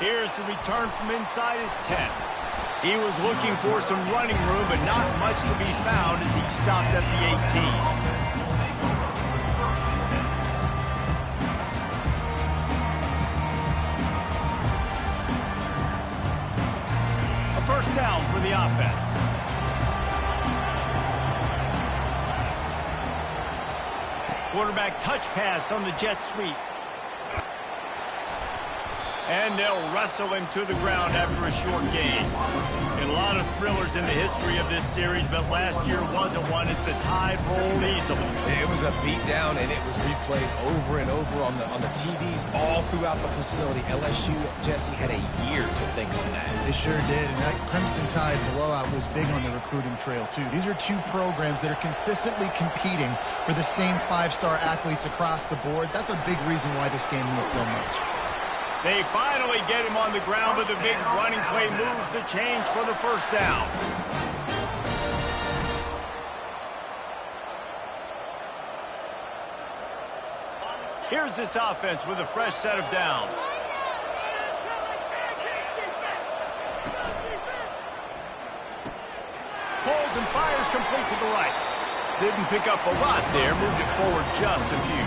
Here's the return from inside his 10. He was looking for some running room, but not much to be found as he stopped at the 18. First down for the offense. Quarterback touch pass on the jet sweep. And they'll wrestle him to the ground after a short gain. And a lot of thrillers in the history of this series, but last year wasn't one as the Tide rolled easily. It was a beatdown, and it was replayed over and over on the TVs all throughout the facility. LSU, Jesse, had a year to think on that. They sure did, and that Crimson Tide blowout was big on the recruiting trail, too. These are two programs that are consistently competing for the same five-star athletes across the board. That's a big reason why this game means so much. They finally get him on the ground, but the big running play moves the change for the first down. Here's this offense with a fresh set of downs. Pulls and fires complete to the right. Didn't pick up a lot there, moved it forward just a few.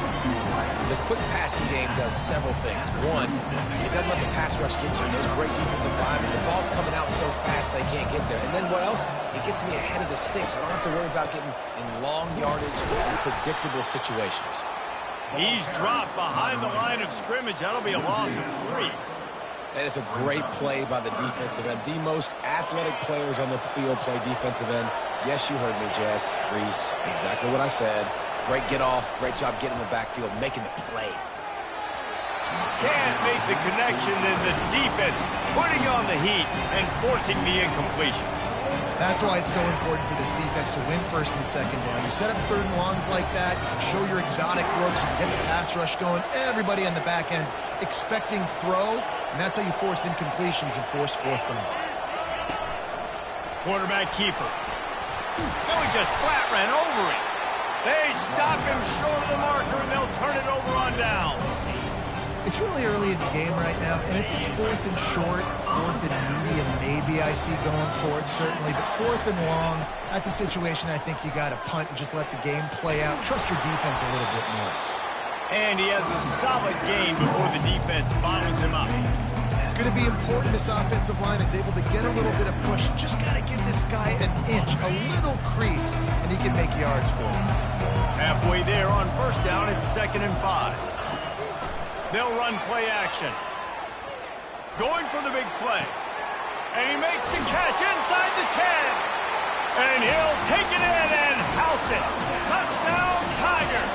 The quick passing game does several things. One, it doesn't let the pass rush get you in those great defensive linemen. The ball's coming out so fast they can't get there. And then what else? It gets me ahead of the sticks. I don't have to worry about getting in long yardage and predictable situations. He's dropped behind the line of scrimmage. That'll be a loss of 3. And it's a great play by the defensive end. The most athletic players on the field play defensive end. Yes, you heard me, Jess, Reese. Exactly what I said. Great get off. Great job getting in the backfield, making the play. Can't make the connection, and the defense putting on the heat and forcing the incompletion. That's why it's so important for this defense to win first and second down. You set up third and longs like that, you can show your exotic looks, you can get the pass rush going, everybody on the back end expecting throw, and that's how you force incompletions and force fourth downs. Quarterback keeper. No, he just flat ran over it. They stop him short of the marker, and they'll turn it over on down. It's really early in the game right now, and it's fourth and short, fourth and medium maybe I see going for it, certainly. But fourth and long, that's a situation I think you got to punt and just let the game play out. Trust your defense a little bit more. And he has a solid gain before the defense bottles him up. It's going to be important this offensive line is able to get a little bit of push. Just got to give this guy an inch, a little crease, and he can make yards for him. Halfway there on first down, it's 2nd and 5. They'll run play action. Going for the big play. And he makes the catch inside the 10. And he'll take it in and house it. Touchdown, Tiger.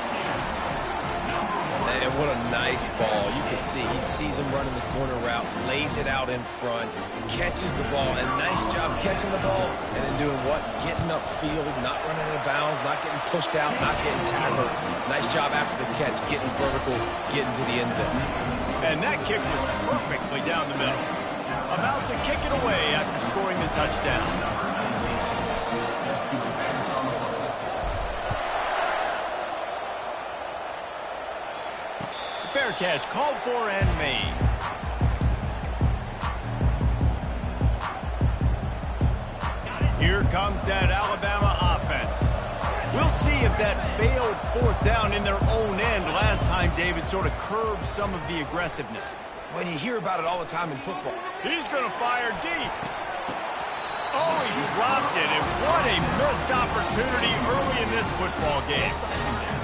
And what a nice ball. You can see he sees him running the corner route, lays it out in front, catches the ball, and nice job catching the ball, and then doing what? Getting upfield, not running out of bounds, not getting pushed out, not getting tackled. Nice job after the catch, getting vertical, getting to the end zone. And that kick was perfectly down the middle. About to kick it away after scoring the touchdown. Fair catch called for and made. Here comes that Alabama offense. We'll see if that failed fourth down in their own end last time, David, sort of curbed some of the aggressiveness. When you hear about it all the time in football. He's going to fire deep. Oh, he dropped it, and what a missed opportunity early in this football game.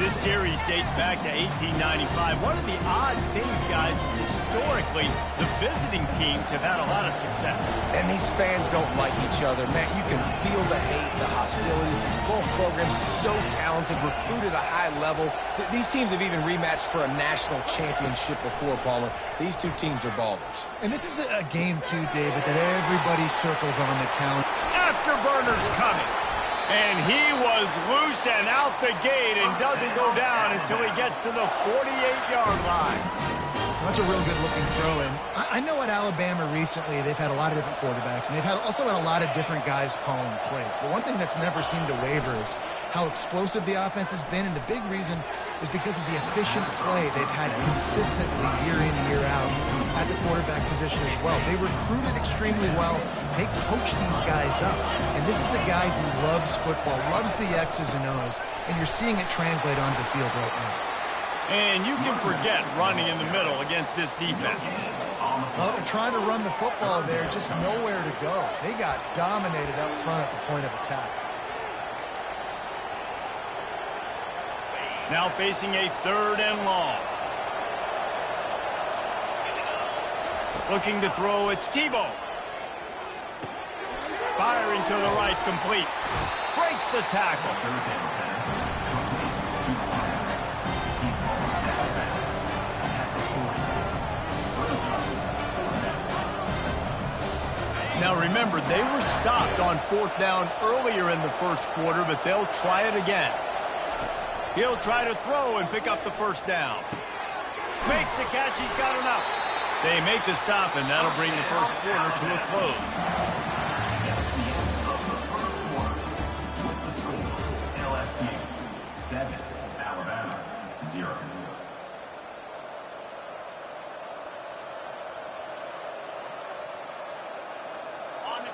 This series dates back to 1895. One of the odd things, guys, is historically the visiting teams have had a lot of success. And these fans don't like each other. Man, you can feel the hate, the hostility. Both programs so talented, recruited at a high level. These teams have even rematched for a national championship before, Palmer. These two teams are ballers. And this is a game, too, David, that everybody circles on the count. Afterburners coming. And he was loose and out the gate and doesn't go down until he gets to the 48-yard line. That's a real good-looking throw. And I know at Alabama recently they've had a lot of different quarterbacks, and they've also had a lot of different guys calling plays. But one thing that's never seemed to waver is how explosive the offense has been, and the big reason is because of the efficient play they've had consistently year in, year out. at the quarterback position as well. They recruited extremely well. They coach these guys up. And this is a guy who loves football, loves the X's and O's, and you're seeing it translate onto the field right now. And you can forget running in the middle against this defense. Well, they're trying to run the football there, just nowhere to go. They got dominated up front at the point of attack. Now facing a 3rd and long. Looking to throw, it's Tebow. Firing to the right, complete. Breaks the tackle. Now remember, they were stopped on 4th down earlier in the first quarter, but they'll try it again. He'll try to throw and pick up the 1st down. Makes the catch, he's got enough. They make the stop, and that'll bring the first quarter to a close. LSU 7, Alabama 0.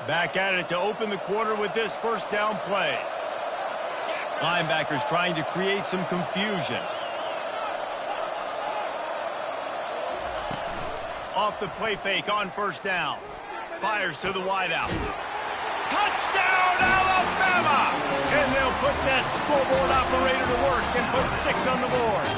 Back at it to open the quarter with this 1st down play. Linebackers trying to create some confusion. Off the play fake on 1st down. Fires to the wideout. Touchdown, Alabama! And they'll put that scoreboard operator to work and put 6 on the board.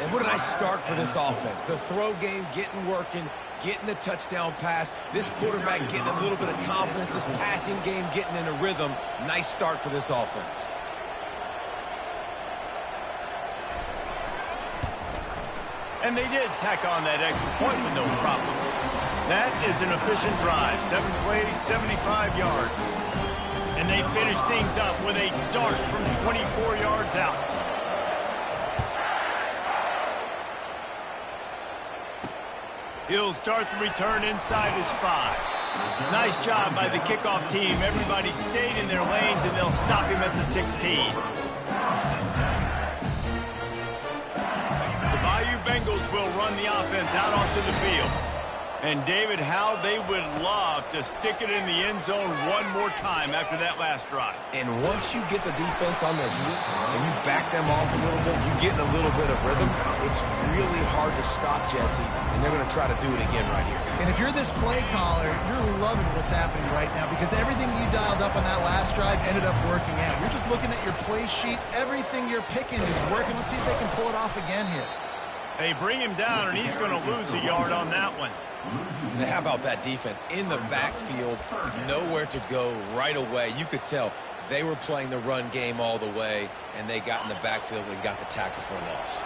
And what a nice start for this offense. The throw game getting working, getting the touchdown pass. This quarterback getting a little bit of confidence. This passing game getting in a rhythm. Nice start for this offense. And they did tack on that extra point with no problem. That is an efficient drive. 7 plays, 75 yards. And they finish things up with a dart from 24 yards out. He'll start the return inside his 5. Nice job by the kickoff team. Everybody stayed in their lanes, and they'll stop him at the 16. The Bayou Bengals will run the offense out onto the field. And, David, how they would love to stick it in the end zone one more time after that last drive. And once you get the defense on their heels and you back them off a little bit, you get in a little bit of rhythm, it's really hard to stop Jesse, and they're going to try to do it again right here. And if you're this play caller, you're loving what's happening right now because everything you dialed up on that last drive ended up working out. You're just looking at your play sheet. Everything you're picking is working. Let's see if they can pull it off again here. They bring him down, and he's going to lose a yard on that one. And how about that defense? In the backfield, nowhere to go right away. You could tell they were playing the run game all the way, and they got in the backfield and got the tackle for a loss.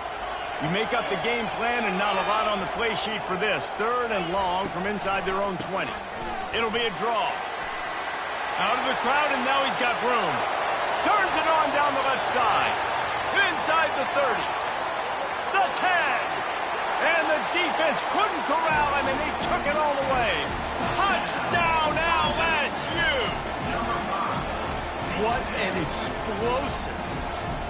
You make up the game plan and not a lot on the play sheet for this. 3rd and long from inside their own 20. It'll be a draw. Out of the crowd, and now he's got room. Turns it on down the left side. Inside the 30. The 10. And the defense couldn't corral him, and they took it all the way. Touchdown, LSU! What an explosive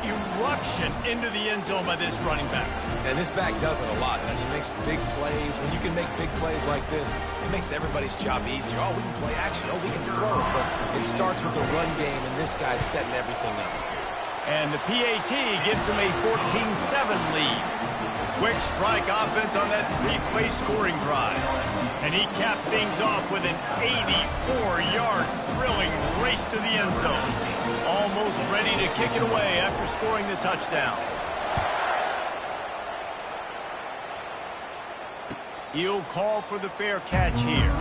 eruption into the end zone by this running back. And this back does it a lot. And he makes big plays. When you can make big plays like this, it makes everybody's job easier. Oh, we can play action. Oh, we can throw it. But it starts with the run game, and this guy's setting everything up. And the PAT gives him a 14-7 lead. Quick strike offense on that 3-play scoring drive. And he capped things off with an 84-yard thrilling race to the end zone. Almost ready to kick it away after scoring the touchdown. He'll call for the fair catch here.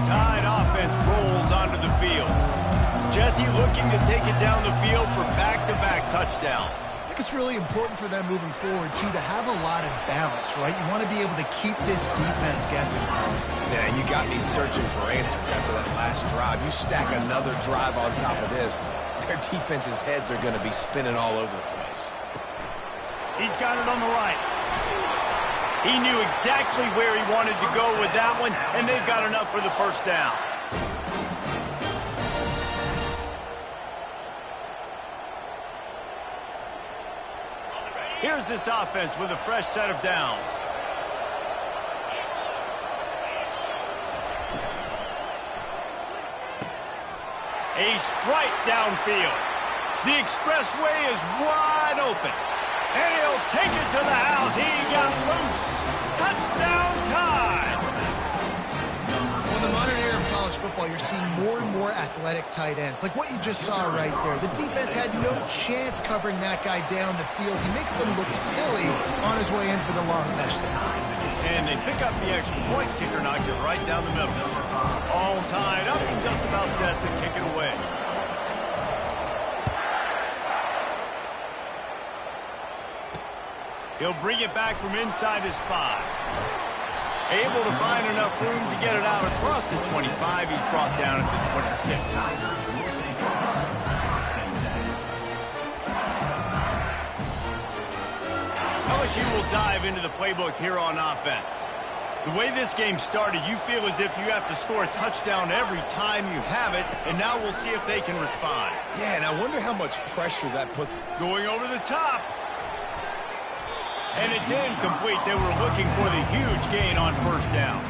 Tide offense rolls onto the field. Jesse looking to take it down the field for back-to-back touchdowns. I think it's really important for them moving forward, too, to have a lot of balance, right? You want to be able to keep this defense guessing. Yeah, and you got me searching for answers after that last drive. You stack another drive on top of this, their defense's heads are going to be spinning all over the place. He's got it on the right. He knew exactly where he wanted to go with that one, and they've got enough for the 1st down. Here's this offense with a fresh set of downs. A strike downfield. The expressway is wide open. And he'll take it to the house. He got loose. Touchdown time. Well, in the modern era of college football, you're seeing more and more athletic tight ends. Like what you just saw right there. The defense had no chance covering that guy down the field. He makes them look silly on his way in for the long touchdown. And they pick up the extra point. Kicker knocked it right down the middle. All tied up and just about set to kick it away. He'll bring it back from inside his 5. Able to find enough room to get it out across the 25. He's brought down at the 26. LSU will dive into the playbook here on offense. The way this game started, you feel as if you have to score a touchdown every time you have it, and now we'll see if they can respond. Yeah, and I wonder how much pressure that puts. Going over the top. And it's incomplete. They were looking for the huge gain on first down.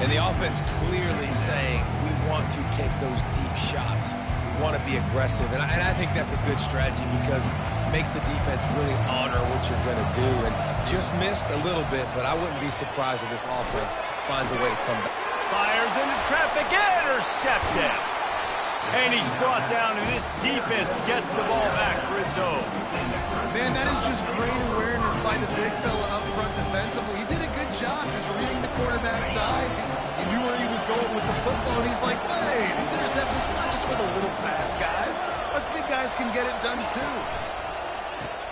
And the offense clearly saying, we want to take those deep shots. We want to be aggressive. And I think that's a good strategy because it makes the defense really honor what you're going to do. And just missed a little bit, but I wouldn't be surprised if this offense finds a way to come back. Fires into traffic, intercepted. And he's brought down, and this defense gets the ball back for its own. Man, that is just great awareness by the big fella up front defensively. He did a good job just reading the quarterback's eyes. He knew where he was going with the football, and he's like, wait, these interceptions are not just for the little fast guys. Us big guys can get it done too.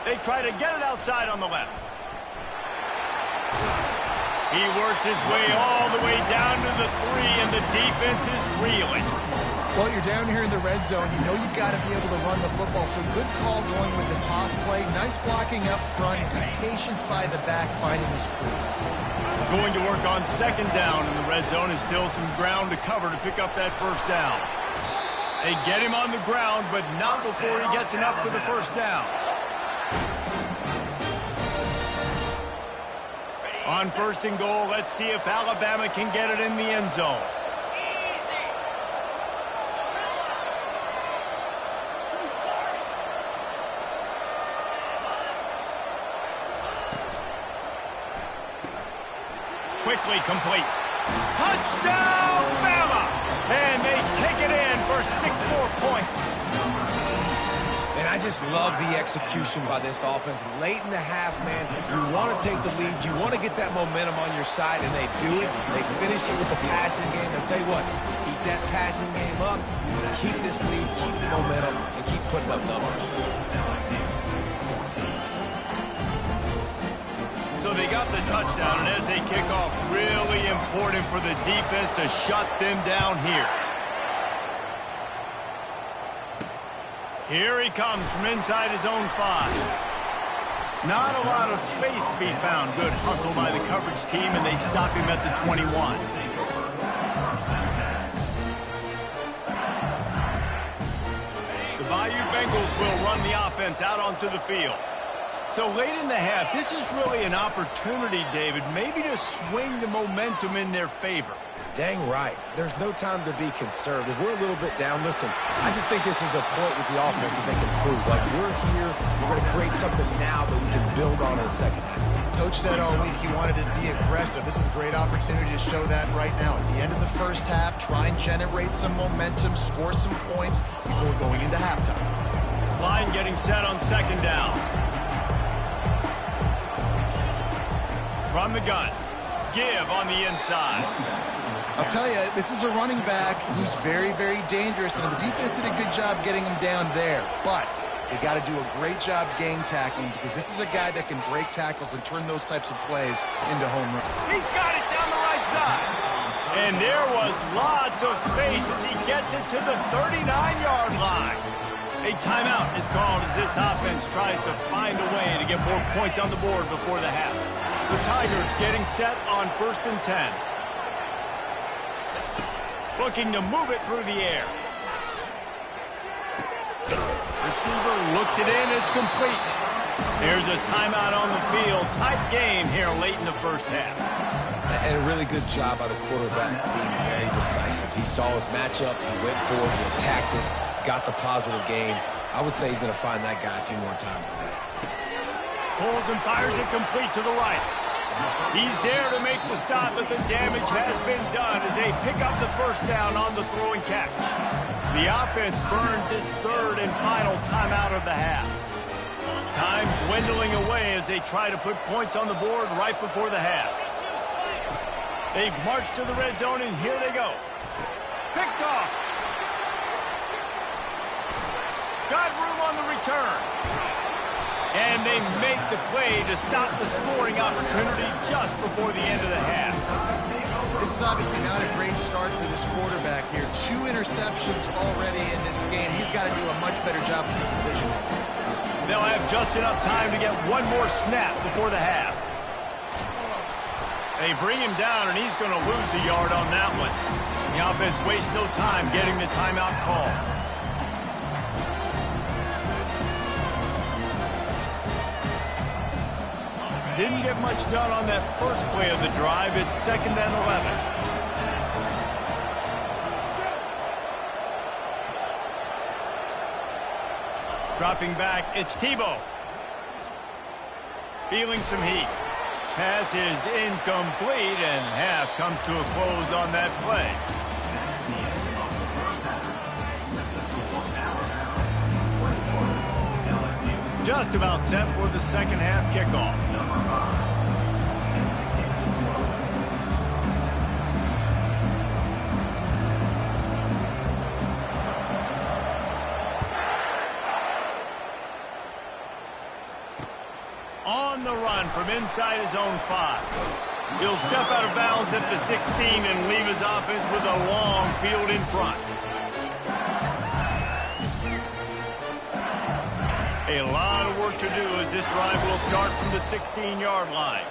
They try to get it outside on the left. He works his way all the way down to the 3, and the defense is reeling. Well, you're down here in the red zone. You know you've got to be able to run the football, so good call going with the toss play. Nice blocking up front. Good patience by the back finding his crease. Going to work on second down in the red zone. Is still some ground to cover to pick up that first down. They get him on the ground, but not before he gets enough for the first down. On first and goal, let's see if Alabama can get it in the end zone. Quickly complete. Touchdown, Bama! And they take it in for 6 more points. And I just love the execution by this offense. Late in the half, man, you want to take the lead. You want to get that momentum on your side, and they do it. They finish it with the passing game. I'll tell you what, keep that passing game up, keep this lead, keep the momentum, and keep putting up numbers. So they got the touchdown, and as they kick off, really important for the defense to shut them down here. Here he comes from inside his own 5. Not a lot of space to be found. Good hustle by the coverage team, and they stop him at the 21. The Bayou Bengals will run the offense out onto the field. So late in the half, this is really an opportunity, David, maybe to swing the momentum in their favor. Dang right. There's no time to be conservative. We're a little bit down. Listen, I just think this is a point with the offense that they can prove. Like, we're here, we're going to create something now that we can build on in the second half. Coach said all week he wanted to be aggressive. This is a great opportunity to show that right now. At the end of the first half, try and generate some momentum, score some points before going into halftime. Line getting set on second down. From the gun, give on the inside. I'll tell you, this is a running back who's very, very dangerous, and the defense did a good job getting him down there. But they got to do a great job game tackling because this is a guy that can break tackles and turn those types of plays into home runs. He's got it down the right side. And there was lots of space as he gets it to the 39-yard line. A timeout is called as this offense tries to find a way to get more points on the board before the half. The Tigers getting set on 1st and 10. Looking to move it through the air. Receiver looks it in. It's complete. Here's a timeout on the field. Tight game here late in the first half. And a really good job by the quarterback being very decisive. He saw his matchup, he went for it, he attacked it, got the positive gain. I would say he's going to find that guy a few more times today. Pulls and fires it complete to the right. He's there to make the stop, but the damage has been done as they pick up the first down on the throw and catch. The offense burns its third and final timeout of the half. Time dwindling away as they try to put points on the board right before the half. They've marched to the red zone, and here they go. Picked off. Got room on the return. And they make the play to stop the scoring opportunity just before the end of the half. This is obviously not a great start for this quarterback here. 2 interceptions already in this game. He's got to do a much better job with this decision. They'll have just enough time to get one more snap before the half. They bring him down, and he's going to lose a yard on that one. The offense wastes no time getting the timeout call. Didn't get much done on that first play of the drive. It's 2nd and 11. Dropping back, it's Tebow. Feeling some heat. Pass is incomplete, and half comes to a close on that play. Just about set for the second half kickoff. On the run from inside his own 5. He'll step out of bounds at the 16 and leave his offense with a long field in front. A lot of work to do as this drive will start from the 16-yard line.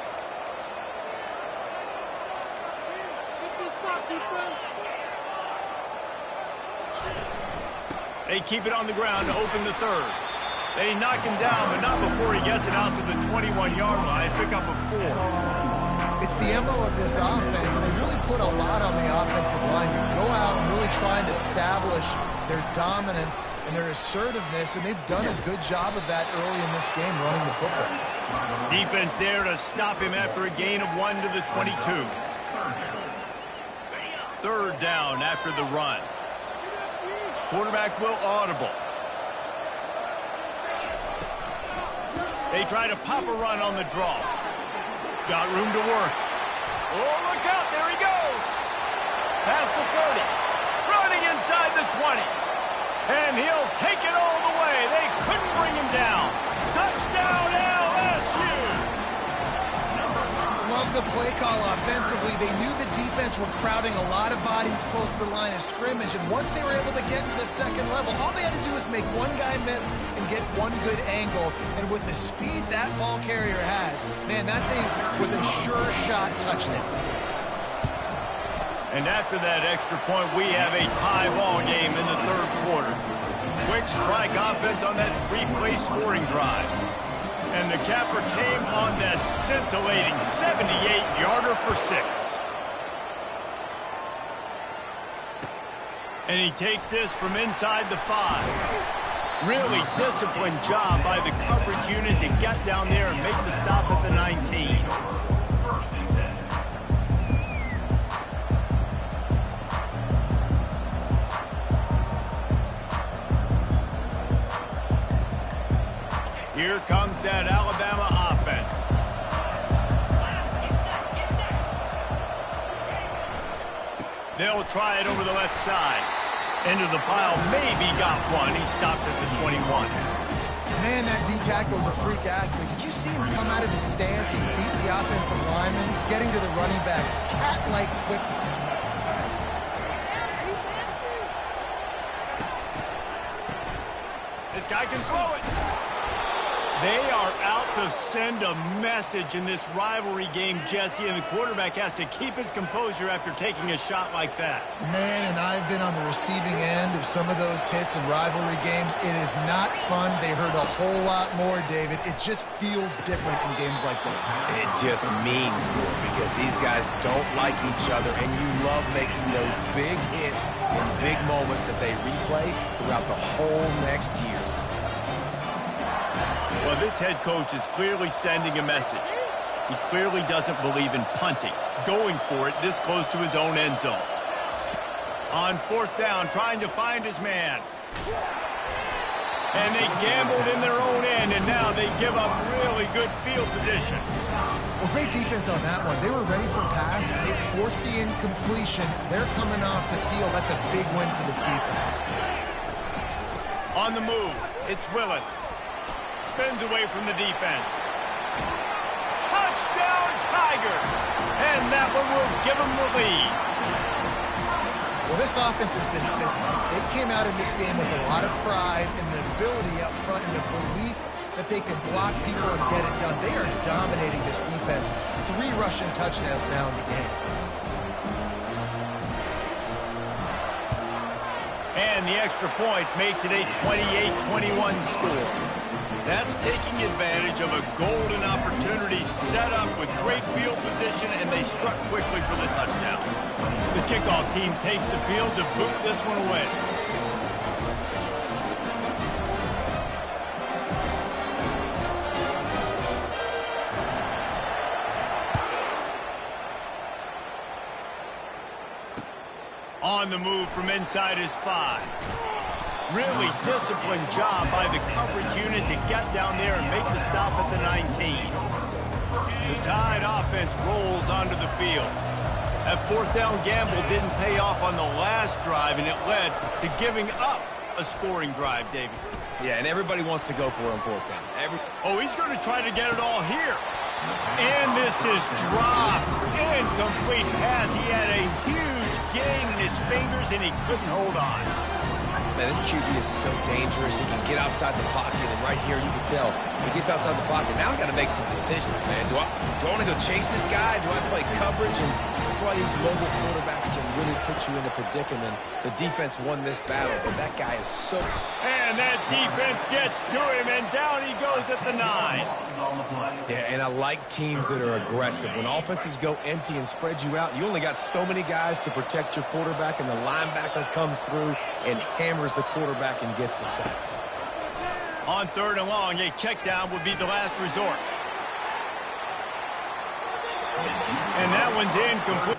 They keep it on the ground to open the third. They knock him down, but not before he gets it out to the 21-yard line. Pick up a 4. It's the MO of this offense, and they really put a lot on the offensive line to go out and really try and establish their dominance and their assertiveness, and they've done a good job of that early in this game running the football. Defense there to stop him after a gain of 1 to the 22. 3rd down after the run. Quarterback will audible. They try to pop a run on the draw. Got room to work. Oh, look out. There he goes. Past the 30. Running inside the 20. And he'll take it all the way. They couldn't bring him down. Touchdown, LSU. Love the play call offensively. They knew the defense were crowding a lot of bodies close to the line of scrimmage, and once they were able to get to the second level, all they had to do was make one guy miss and get one good angle. And with the speed that ball carrier has, man, that thing was a sure shot touchdown. And after that extra point, we have a tie ball game in the 3rd quarter. Quick strike offense on that 3-play scoring drive. And the capper came on that scintillating 78-yarder for 6. And he takes this from inside the 5. Really disciplined job by the coverage unit to get down there and make the stop at the 19. Here comes that Alabama offense. They'll try it over the left side. Into the pile, maybe got one. He stopped at the 21. Man, that D tackle is a freak athlete. Did you see him come out of his stance and beat the offensive lineman, getting to the running back? Cat-like quickness. This guy can throw it. They are out to send a message in this rivalry game, Jesse, and the quarterback has to keep his composure after taking a shot like that. Man, and I've been on the receiving end of some of those hits in rivalry games. It is not fun. They hurt a whole lot more, David. It just feels different in games like this. It just means more because these guys don't like each other, and you love making those big hits in big moments that they replay throughout the whole next year. Well, this head coach is clearly sending a message. He clearly doesn't believe in punting, going for it this close to his own end zone. On fourth down, trying to find his man. And they gambled in their own end, and now they give up really good field position. Well, great defense on that one. They were ready for pass. It forced the incompletion. They're coming off the field. That's a big win for this defense. On the move, it's Willis. Spins away from the defense. Touchdown, Tigers! And that one will give them the lead. Well, this offense has been physical. They came out in this game with a lot of pride and the ability up front and the belief that they can block people and get it done. They are dominating this defense. 3 rushing touchdowns now in the game. And the extra point makes it a 28-21 score. That's taking advantage of a golden opportunity set up with great field position, and they struck quickly for the touchdown. The kickoff team takes the field to boot this one away. On the move from inside his 5. Really disciplined job by the coverage unit to get down there and make the stop at the 19. The Tide offense rolls onto the field. That fourth down gamble didn't pay off on the last drive, and it led to giving up a scoring drive, David. Yeah, and everybody wants to go for it on fourth down. Oh, he's going to try to get it all here. And this is dropped. Incomplete pass. He had a huge gain in his fingers, and he couldn't hold on. Man, this QB is so dangerous. He can get outside the pocket, and right here you can tell he gets outside the pocket. Now I got to make some decisions, man. Do I want to go chase this guy? Do I play coverage? And that's why these mobile quarterbacks can really put you in a predicament. The defense won this battle, but that guy is so... And that defense gets to him, and down he goes at the 9. Yeah, and I like teams that are aggressive. When offenses go empty and spread you out, you only got so many guys to protect your quarterback, and the linebacker comes through and hammers the quarterback and gets the sack. On 3rd and long, a check down would be the last resort. And that one's incomplete.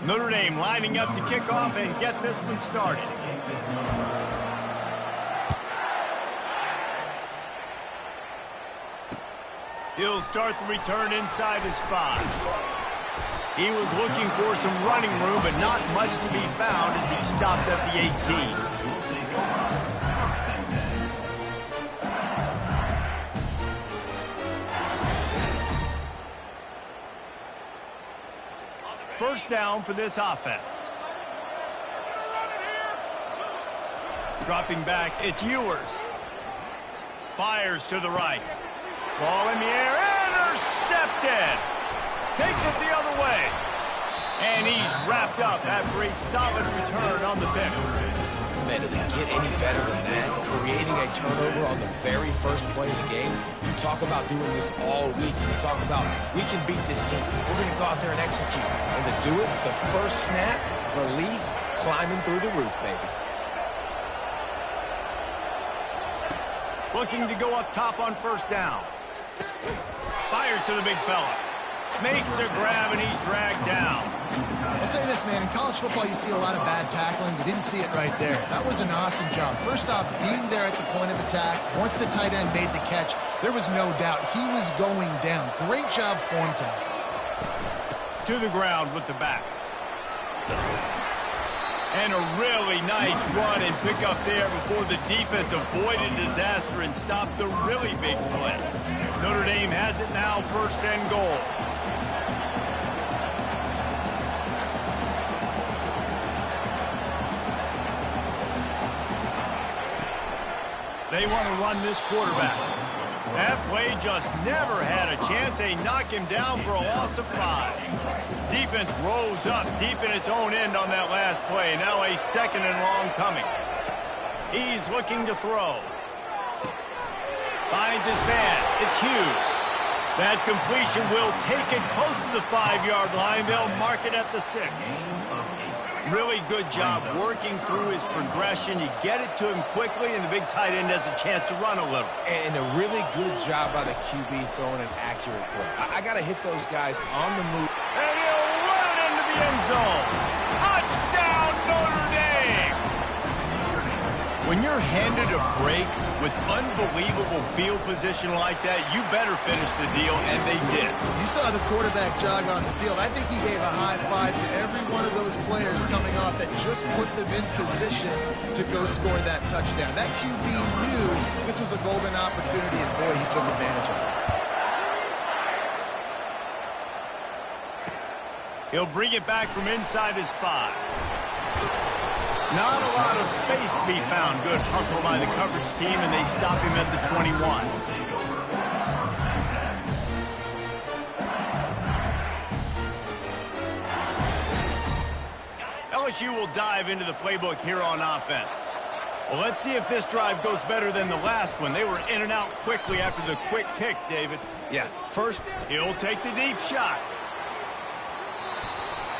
Notre Dame lining up to kick off and get this one started. He'll start the return inside his 5. He was looking for some running room, but not much to be found as he stopped at the 18. first down for this offense. Dropping back, it's Ewers. Fires to the right. Ball in the air, intercepted. Takes it the other way. And he's wrapped up after a solid return on the pick. Man, does it get any better than that? Creating a turnover on the very first play of the game. You talk about doing this all week. You talk about, we can beat this team. We're going to go out there and execute. And to do it, the first snap, relief, climbing through the roof, baby. Looking to go up top on first down. Fires to the big fella. Makes a grab, and he's dragged down. I'll say this, man. In college football, you see a lot of bad tackling. You didn't see it right there. That was an awesome job. First off, being there at the point of attack. Once the tight end made the catch, there was no doubt he was going down. Great job form tackle. To the ground with the back. And a really nice run and pick up there before the defense avoided disaster and stopped the really big play. Notre Dame has it now, first and goal. They want to run this quarterback. That play just never had a chance. They knock him down for a loss of 5. Defense rose up deep in its own end on that last play. Now a second and long coming. He's looking to throw. Finds his man. It's Hughes. That completion will take it close to the 5-yard line. They'll mark it at the 6. Really good job working through his progression. You get it to him quickly, and the big tight end has a chance to run a little. And a really good job by the QB throwing an accurate throw. I got to hit those guys on the move. And he'll run it into the end zone. Touchdown, Notre Dame! When you're handed a break with unbelievable field position like that, you better finish the deal, and they did. You saw the quarterback jog on the field. I think he gave a high five to every one of those players coming off that just put them in position to go score that touchdown. That QB knew this was a golden opportunity, and boy, he took advantage of it. He'll bring it back from inside his 5. Not a lot of space to be found. Good hustle by the coverage team, and they stop him at the 21. LSU will dive into the playbook here on offense. Well, let's see if this drive goes better than the last one. They were in and out quickly after the quick pick, David. Yeah, first, he'll take the deep shot.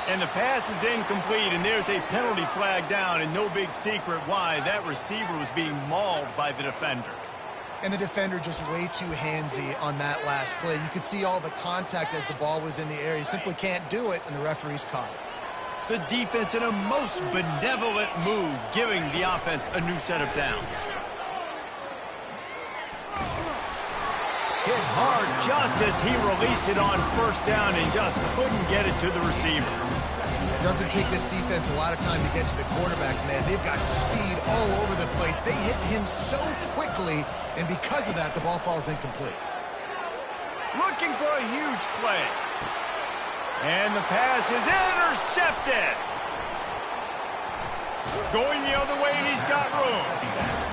And the pass is incomplete, and there's a penalty flag down, and no big secret why. That receiver was being mauled by the defender. And the defender just way too handsy on that last play. You could see all the contact as the ball was in the air. He simply can't do it, and the referee's caught it. The defense in a most benevolent move, giving the offense a new set of downs. Hit hard just as he released it on first down and just couldn't get it to the receiver. It doesn't take this defense a lot of time to get to the quarterback, man. They've got speed all over the place. They hit him so quickly, and because of that, the ball falls incomplete. Looking for a huge play. And the pass is intercepted. Going the other way, and he's got room.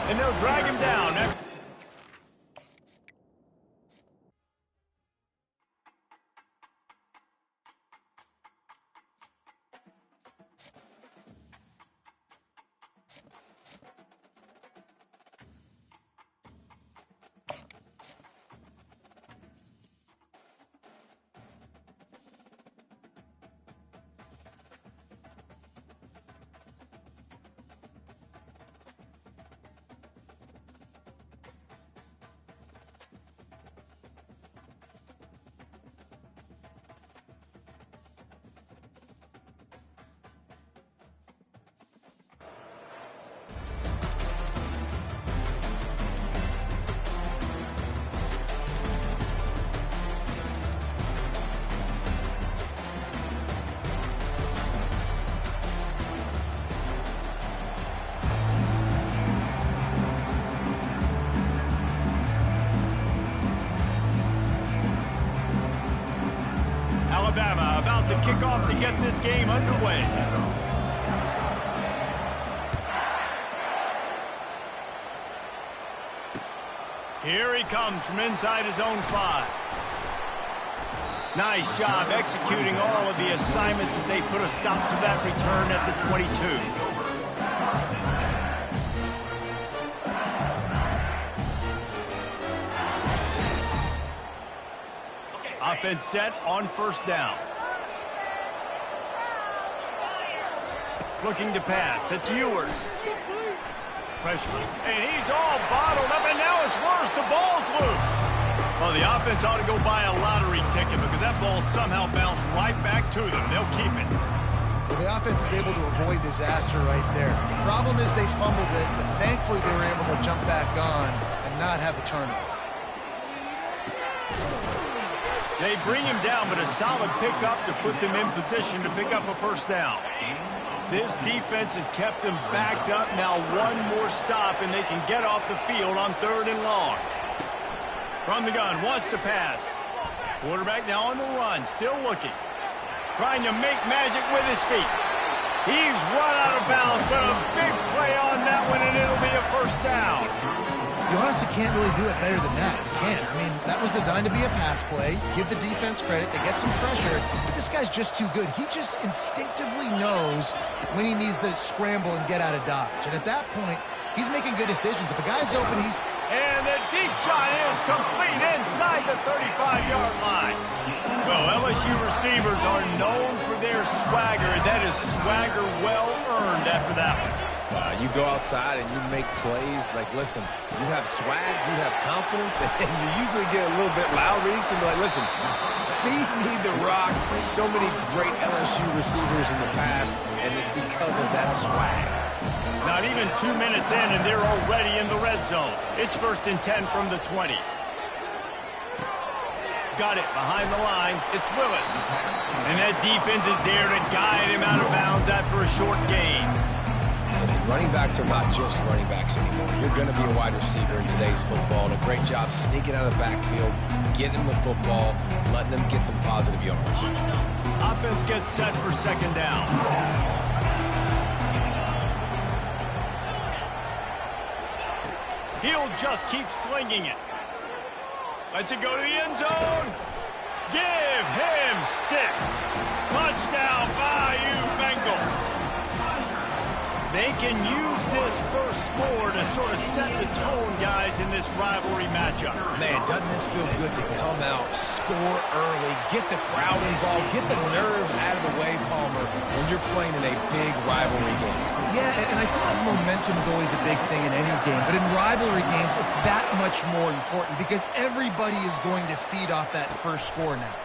And they'll drag him down. Alabama about to kick off to get this game underway. Here he comes from inside his own 5. Nice job executing all of the assignments as they put a stop to that return at the 22. Offense set on first down. Looking to pass. It's Ewers. Pressure. And he's all bottled up, and now it's worse. The ball's loose. Well, the offense ought to go buy a lottery ticket because that ball somehow bounced right back to them. They'll keep it. Well, the offense is able to avoid disaster right there. The problem is they fumbled it, but thankfully they were able to jump back on and not have a turnover. They bring him down, but a solid pickup to put them in position to pick up a first down. This defense has kept them backed up. Now one more stop, and they can get off the field on 3rd and long. From the gun, wants to pass. Quarterback now on the run, still looking. Trying to make magic with his feet. He's run out of bounds, but a big play on that one, and it'll be a first down. You honestly can't really do it better than that. You can't. I mean, that was designed to be a pass play. Give the defense credit. They get some pressure. But this guy's just too good. He just instinctively knows when he needs to scramble and get out of dodge. And at that point, he's making good decisions. If a guy's open, he's... And the deep shot is complete inside the 35-yard line. Well, LSU receivers are known for their swagger. That is swagger well earned after that one. You go outside and you make plays. Like, listen, you have swag, you have confidence, and you usually get a little bit loud. Reese, and be like, listen, feed me the rock. There's so many great LSU receivers in the past, and it's because of that swag. Not even 2 minutes in, and they're already in the red zone. It's 1st and 10 from the 20. Got it behind the line. It's Willis. And that defense is there to guide him out of bounds after a short gain. Listen, running backs are not just running backs anymore. You're going to be a wide receiver in today's football. And a great job sneaking out of the backfield, getting them the football, letting them get some positive yards. Offense gets set for 2nd down. He'll just keep slinging it. Lets it go to the end zone. Give him 6. Touchdown, Bayou Bengals. They can use this first score to sort of set the tone, guys, in this rivalry matchup. Man, doesn't this feel good to come out, score early, get the crowd involved, get the nerves out of the way, Palmer, when you're playing in a big rivalry game. Yeah, and I feel like momentum is always a big thing in any game, but in rivalry games, it's that much more important because everybody is going to feed off that first score now.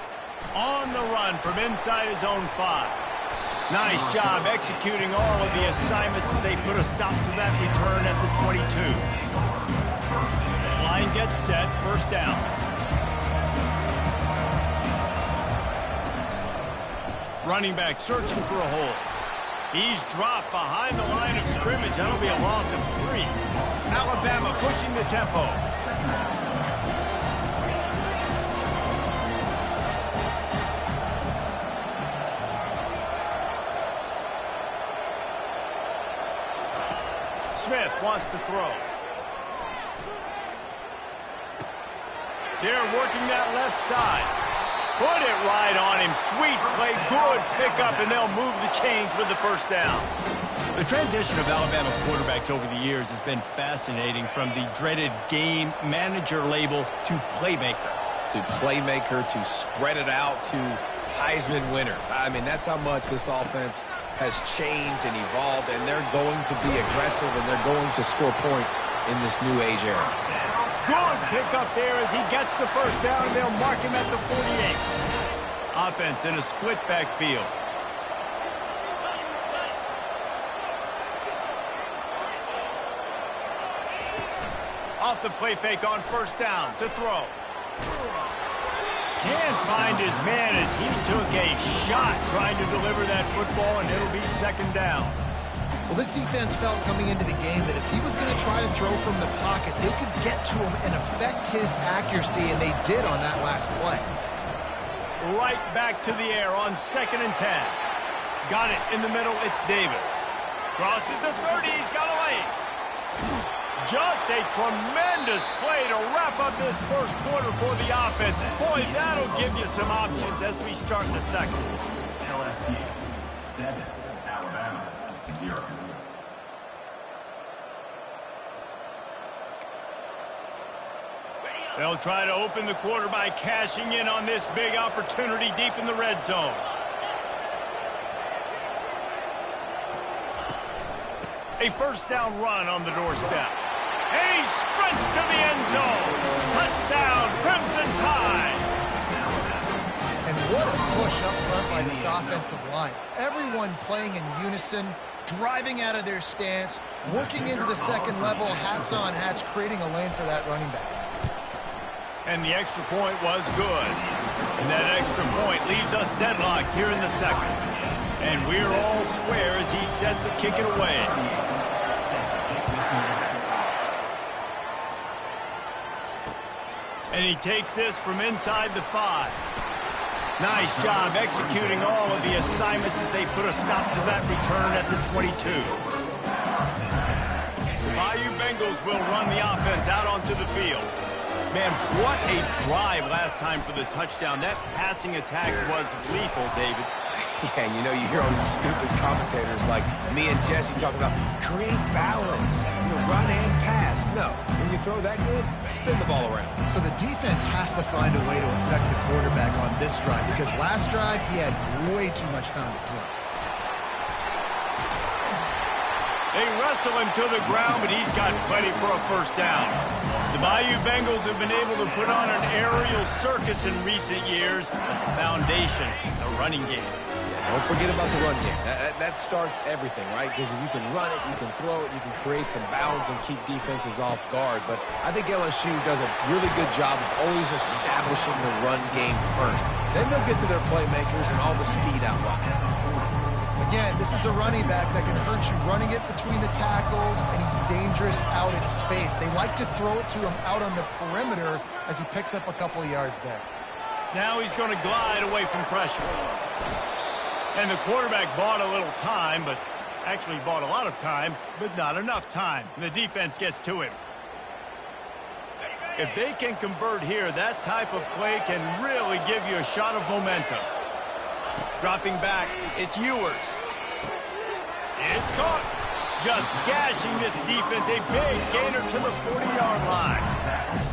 On the run from inside his own 5. Nice job executing all of the assignments as they put a stop to that return at the 22. Line gets set, first down. Running back searching for a hole. He's dropped behind the line of scrimmage. That'll be a loss of 3. Alabama pushing the tempo. Smith wants to throw. They're working that left side. Put it right on him. Sweet play, good pickup, and they'll move the chains with the first down. The transition of Alabama quarterbacks over the years has been fascinating, from the dreaded game manager label to playmaker. To playmaker, to spread it out, to Heisman winner. I mean, that's how much this offense has changed and evolved, and they're going to be aggressive, and they're going to score points in this new age era. Good pickup there as he gets the first down, and they'll mark him at the 48. Offense in a split backfield. Off the play fake on first down to throw. Can't find his man as he took a shot trying to deliver that football, and it'll be 2nd down. Well, this defense felt coming into the game that if he was going to try to throw from the pocket, they could get to him and affect his accuracy, and they did on that last play. right back to the air on 2nd and 10. Got it in the middle. It's Davis. Crosses the 30. He's got a lane. Just a tremendous play to wrap up this first quarter for the offense. Boy, that'll give you some options as we start in the second. LSU 7, Alabama 0. They'll try to open the quarter by cashing in on this big opportunity deep in the red zone. A first down run on the doorstep. And he sprints to the end zone. Touchdown, Crimson Tide. And what a push up front by this offensive line. Everyone playing in unison, driving out of their stance, working into the second level, hats on hats, creating a lane for that running back. And the extra point was good. And that extra point leaves us deadlocked here in the second. And we're all square as he's set to kick it away. And he takes this from inside the 5. Nice job executing all of the assignments as they put a stop to that return at the 22. The Bayou Bengals will run the offense out onto the field. Man, what a drive last time for the touchdown. That passing attack was lethal, David. Yeah, and you know, you hear all these stupid commentators like me and Jesse talking about create balance, run and pass. No, when you throw that good, spin the ball around. So the defense has to find a way to affect the quarterback on this drive because last drive he had way too much time to throw. They wrestle him to the ground, but he's got plenty for a first down. The Bayou Bengals have been able to put on an aerial circus in recent years. The foundation, the running game. Don't forget about the run game. That starts everything, right? Because if you can run it, you can throw it, you can create some balance and keep defenses off guard. But I think LSU does a really good job of always establishing the run game first. Then they'll get to their playmakers and all the speed out wide. Again, this is a running back that can hurt you running it between the tackles, and he's dangerous out in space. They like to throw it to him out on the perimeter as he picks up a couple of yards there. Now he's going to glide away from pressure. And the quarterback bought a little time, but actually bought a lot of time, but not enough time. And the defense gets to him. If they can convert here, that type of play can really give you a shot of momentum. Dropping back, it's Ewers. It's caught. Just gashing this defense. A big gainer to the 40-yard line.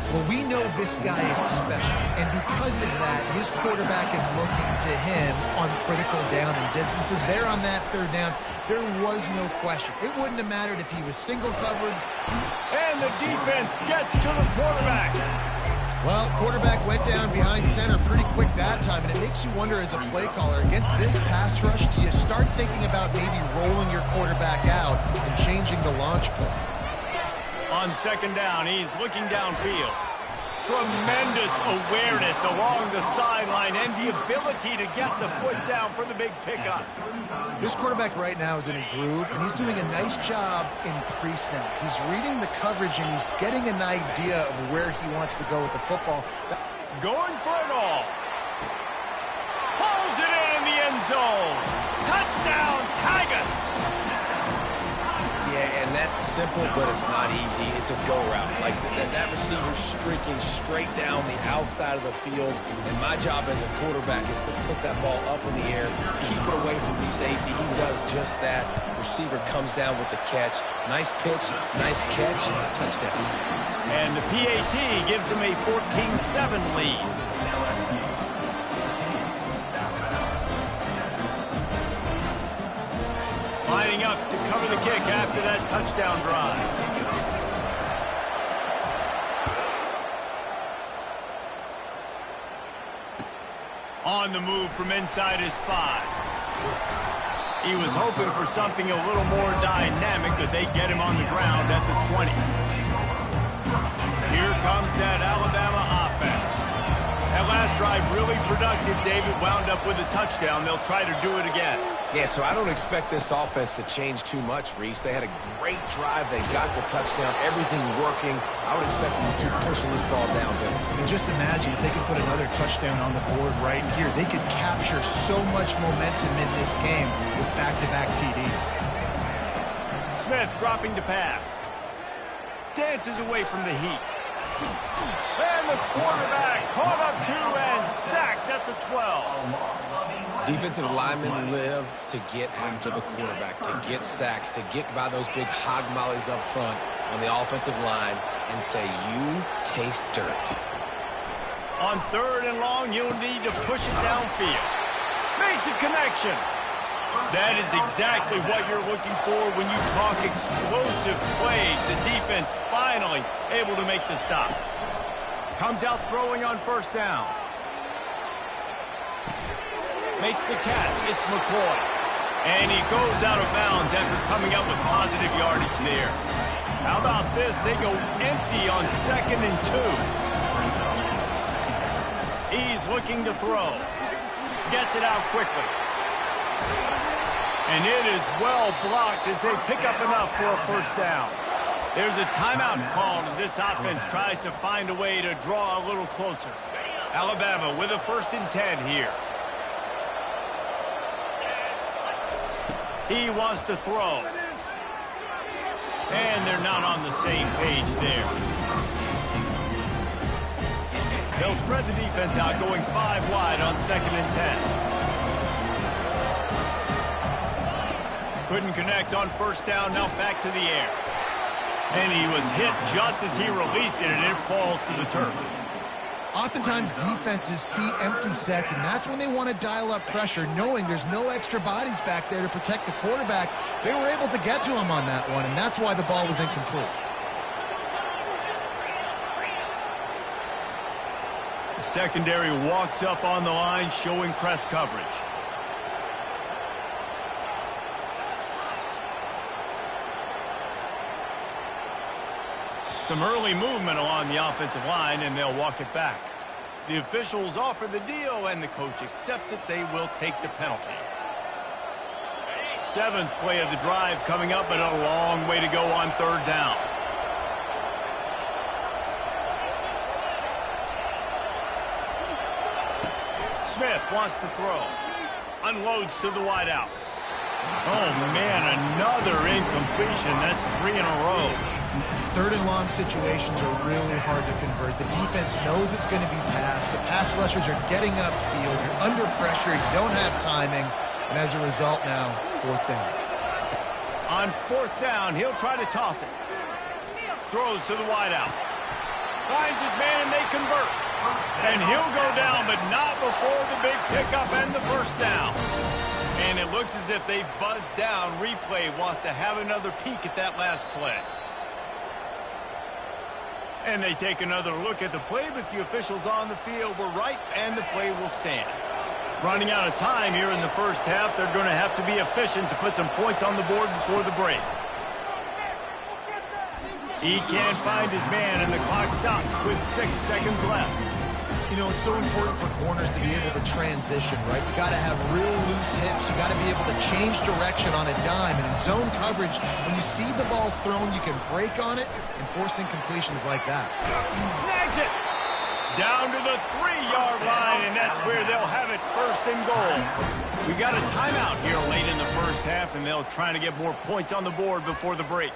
Well, we know this guy is special, and because of that, his quarterback is looking to him on critical down and distances. There on that third down, there was no question. It wouldn't have mattered if he was single covered. And the defense gets to the quarterback. Well, quarterback went down behind center pretty quick that time, and it makes you wonder as a play caller, against this pass rush, do you start thinking about maybe rolling your quarterback out and changing the launch point? On second down, he's looking downfield. Tremendous awareness along the sideline and the ability to get the foot down for the big pickup. This quarterback right now is in a groove, and he's doing a nice job in pre-snap. He's reading the coverage, and he's getting an idea of where he wants to go with the football. Going for it all. Pulls it in the end zone. Touchdown, Tigers. Yeah, and that's simple, but it's not easy. It's a go route. Like that receiver streaking straight down the outside of the field. And my job as a quarterback is to put that ball up in the air, keep it away from the safety. He does just that. Receiver comes down with the catch. Nice pitch, nice catch, a touchdown. And the PAT gives him a 14-7 lead. Lining up to cover the kick after that touchdown drive. On the move from inside his 5. He was hoping for something a little more dynamic, but they get him on the ground at the 20. Here comes that Alabama offense. That last drive really productive. David wound up with a touchdown. They'll try to do it again. Yeah, so I don't expect this offense to change too much, Reese. They had a great drive. They got the touchdown. Everything working. I would expect them to keep pushing this ball downhill. just imagine if they could put another touchdown on the board right here. They could capture so much momentum in this game with back-to-back TDs. Smith dropping to pass. Dances away from the heat. And the quarterback caught up to and sacked at the 12. Defensive linemen live to get after the quarterback, to get sacks, to get by those big hog mollies up front on the offensive line and say, you taste dirt. On 3rd and long, you'll need to push it downfield. Makes a connection. That is exactly what you're looking for when you talk explosive plays. The defense finally able to make the stop. Comes out throwing on 1st down. Makes the catch. It's McCoy. And he goes out of bounds after coming up with positive yardage there. How about this? They go empty on 2nd and 2. He's looking to throw. Gets it out quickly. And it is well blocked as they pick up enough for a 1st down. There's a timeout called as this offense tries to find a way to draw a little closer. Alabama with a 1st and 10 here. He wants to throw. And they're not on the same page there. They'll spread the defense out, going 5 wide on 2nd and 10. Couldn't connect on 1st down, now back to the air. And he was hit just as he released it, and it falls to the turf. Oftentimes, defenses see empty sets, and that's when they want to dial up pressure, knowing there's no extra bodies back there to protect the quarterback. They were able to get to him on that one, and that's why the ball was incomplete. The secondary walks up on the line, showing press coverage. Some early movement along the offensive line, and they'll walk it back. The officials offer the deal, and the coach accepts it. They will take the penalty. 7th play of the drive coming up, but a long way to go on 3rd down. Smith wants to throw. Unloads to the wideout. Oh, man, another incompletion. That's 3 in a row. 3rd and long situations are really hard to convert. The defense knows it's going to be passed. The pass rushers are getting upfield. You're under pressure. You don't have timing. And as a result now, 4th down. On 4th down, he'll try to toss it. Throws to the wideout. Finds his man, and they convert. And he'll go down, but not before the big pickup and the 1st down. And it looks as if they've buzzed down. Replay wants to have another peek at that last play. And they take another look at the play, but the officials on the field were right, and the play will stand. Running out of time here in the 1st half, they're going to have to be efficient to put some points on the board before the break. He can't find his man, and the clock stops with 6 seconds left. You know, it's so important for corners to be able to transition, right? You got to have real loose hips. You got to be able to change direction on a dime. And in zone coverage, when you see the ball thrown, you can break on it and force incompletions like that. Snags it. Down to the 3-yard line, and that's where they'll have it, 1st and goal. We got a timeout here late in the 1st half, and they'll try to get more points on the board before the break.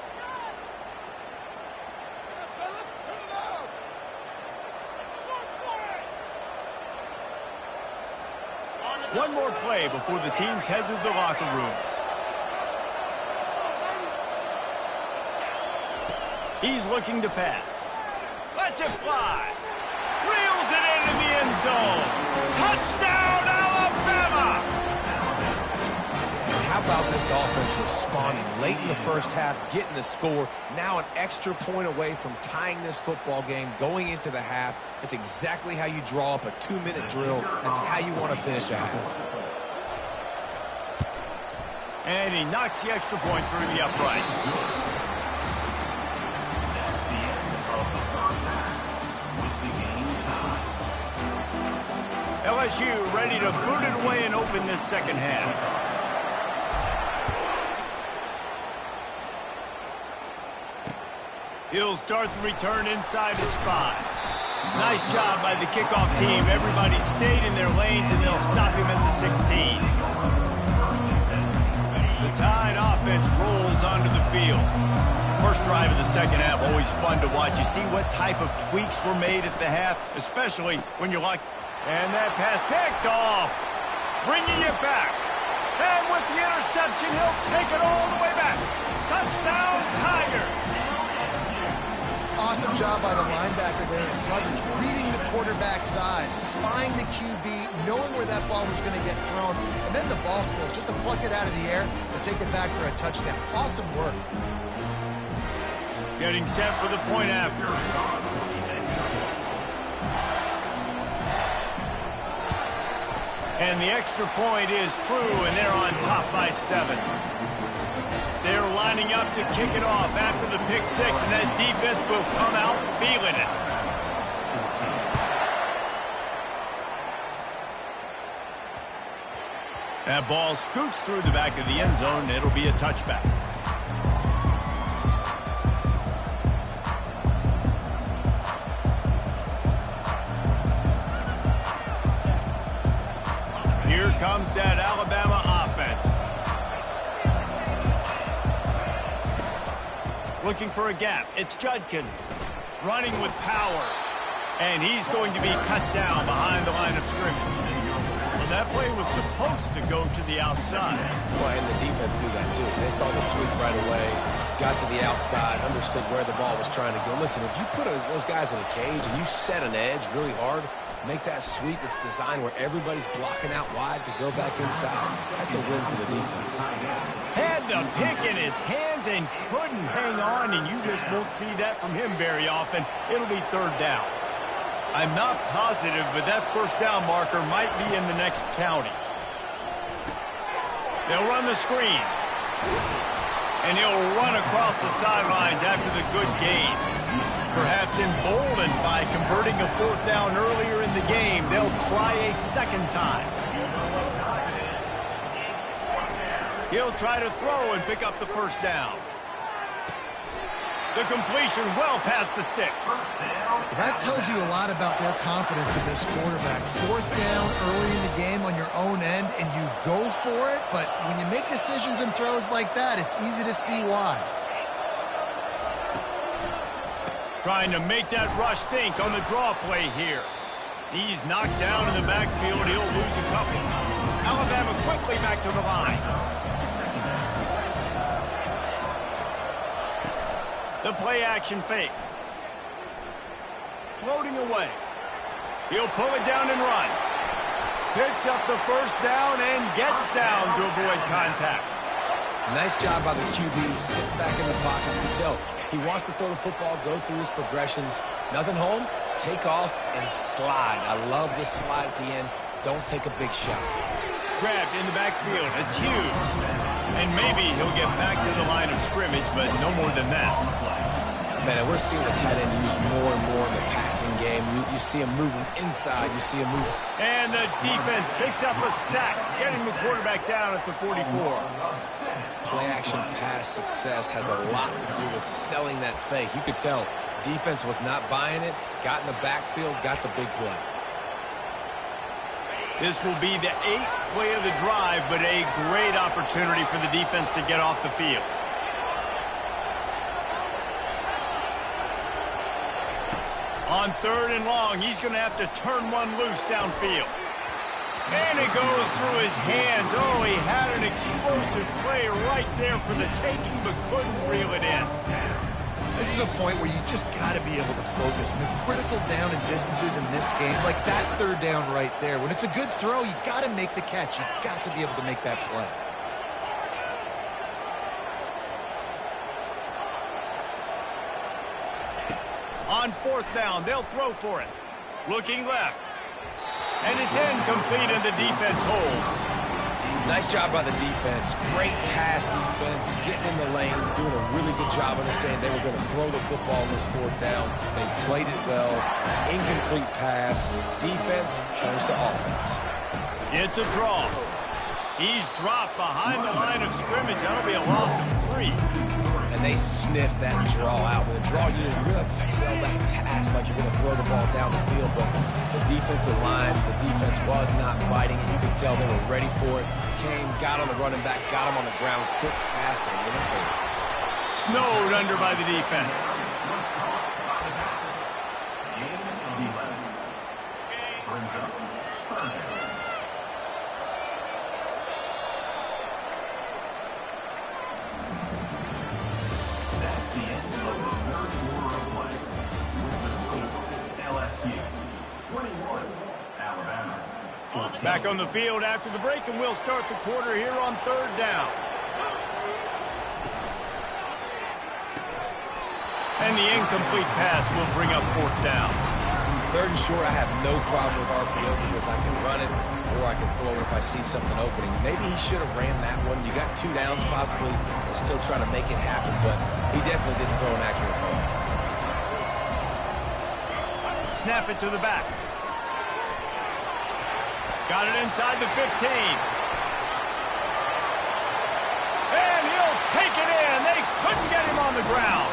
One more play before the teams head to the locker rooms. He's looking to pass. Lets it fly. Reels it into the end zone. Touchdown, Alabama! How about this offense responding late in the 1st half, getting the score, now an extra point away from tying this football game, going into the half. It's exactly how you draw up a 2-minute drill. That's how you want to finish a half. And he knocks the extra point through the uprights. LSU ready to boot it away and open this 2nd half. He'll start the return inside his 5. Nice job by the kickoff team. Everybody stayed in their lanes, and they'll stop him at the 16. The Tide offense rolls onto the field. First drive of the second half, always fun to watch. You see what type of tweaks were made at the half, especially when you're like, and that pass picked off, bringing it back. And with the interception, he'll take it all the way back. Touchdown, Tigers. Awesome job by the linebacker there in coverage, reading the quarterback's eyes, spying the QB, knowing where that ball was going to get thrown, and then the ball skills, just to pluck it out of the air and take it back for a touchdown. Awesome work. Getting set for the point after. And the extra point is true, and they're on top by 7. They're lining up to kick it off after the pick 6, and that defense will come out feeling it. That ball scoots through the back of the end zone, and it'll be a touchback. Here comes that Alabama offense. Looking for a gap. It's Judkins running with power. And he's going to be cut down behind the line of scrimmage. Well, that play was supposed to go to the outside. Well, and the defense knew that too. They saw the sweep right away, got to the outside, understood where the ball was trying to go. Listen, if you put those guys in a cage and you set an edge really hard, make that sweep that's designed where everybody's blocking out wide to go back inside. That's a win for the defense. Had the pick in his hands and couldn't hang on, and you just won't see that from him very often. It'll be third down. I'm not positive, but that first down marker might be in the next county. They'll run the screen. And he'll run across the sidelines after the good gain. Perhaps emboldened by converting a fourth down earlier in the game, they'll try a second time. He'll try to throw and pick up the first down. The completion well past the sticks. That tells you a lot about their confidence in this quarterback. Fourth down early in the game on your own end, and you go for it, but when you make decisions and throws like that, it's easy to see why. Trying to make that rush think on the draw play here. He's knocked down in the backfield. He'll lose a couple. Alabama quickly back to the line. The play action fake. Floating away. He'll pull it down and run. Picks up the first down and gets down to avoid contact. Nice job by the QB, sitting back in the pocket. You can tell he wants to throw the football, go through his progressions. Nothing home, take off and slide. I love this slide at the end. Don't take a big shot. Grabbed in the backfield. It's Hughes. And maybe he'll get back to the line of scrimmage, but no more than that. Man, and we're seeing the tight end used more and more in the passing game. You see him moving inside. You see him moving. And the defense picks up a sack, getting the quarterback down at the 44. Play-action pass success has a lot to do with selling that fake. You could tell defense was not buying it, got in the backfield, got the big play. This will be the 8th play of the drive, but a great opportunity for the defense to get off the field. On third and long, he's going to have to turn one loose downfield. And it goes through his hands. Oh, he had an explosive play right there for the taking, but couldn't reel it in. This is a point where you just got to be able to focus. And the critical down and distances in this game, like that third down right there. When it's a good throw, you got to make the catch. You got to be able to make that play. On fourth down, they'll throw for it. Looking left. And it's incomplete, and the defense holds. Nice job by the defense. Great pass defense, getting in the lanes, doing a really good job understanding they were going to throw the football on this fourth down. They played it well. Incomplete pass. Defense turns to offense. It's a draw. He's dropped behind the line of scrimmage. That'll be a loss of 3. And and they sniffed that draw out. With a draw unit, you really have to sell that pass like you're going to throw the ball down the field, but the defensive line, the defense was not biting it. You could tell they were ready for it. Came, got on the running back, got him on the ground quick, fast, and in a hurry. Snowed under by the defense. Back on the field after the break, and we'll start the quarter here on 3rd down. And the incomplete pass will bring up 4th down. 3rd and short, I have no problem with RPO because I can run it or I can throw it if I see something opening. Maybe he should have ran that one. You got 2 downs possibly to still try to make it happen, but he definitely didn't throw an accurate ball. Snap it to the back. Got it inside the 15. And he'll take it in. They couldn't get him on the ground.